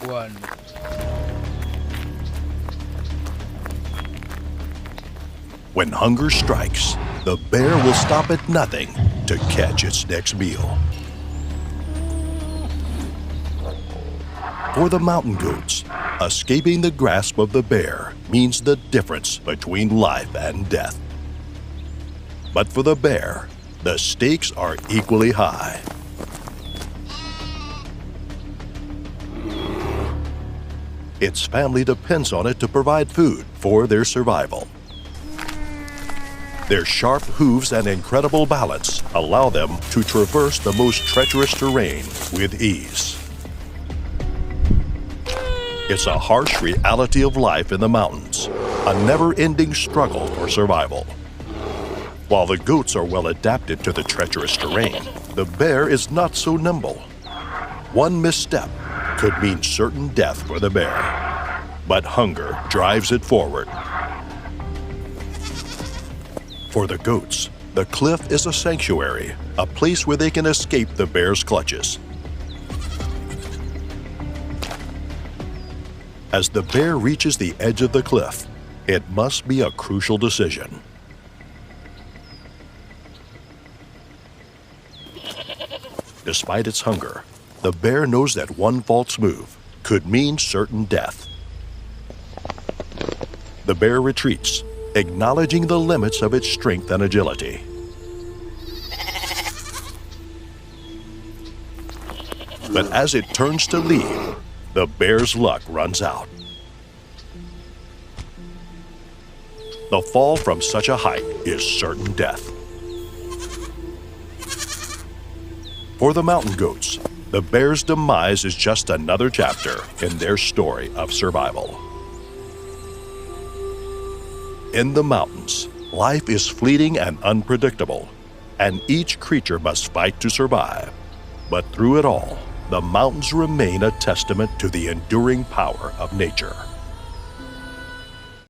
One. When hunger strikes, the bear will stop at nothing to catch its next meal. For the mountain goats, escaping the grasp of the bear means the difference between life and death. But for the bear, the stakes are equally high. Its family depends on it to provide food for their survival. Their sharp hooves and incredible balance allow them to traverse the most treacherous terrain with ease. It's a harsh reality of life in the mountains, a never-ending struggle for survival. While the goats are well adapted to the treacherous terrain, the bear is not so nimble. One misstep could mean certain death for the bear, but hunger drives it forward. For the goats, the cliff is a sanctuary, a place where they can escape the bear's clutches. As the bear reaches the edge of the cliff, it must be a crucial decision. Despite its hunger, the bear knows that one false move could mean certain death. The bear retreats, acknowledging the limits of its strength and agility. But as it turns to leave, the bear's luck runs out. The fall from such a height is certain death. For the mountain goats, the bear's demise is just another chapter in their story of survival. In the mountains, life is fleeting and unpredictable, and each creature must fight to survive. But through it all, the mountains remain a testament to the enduring power of nature.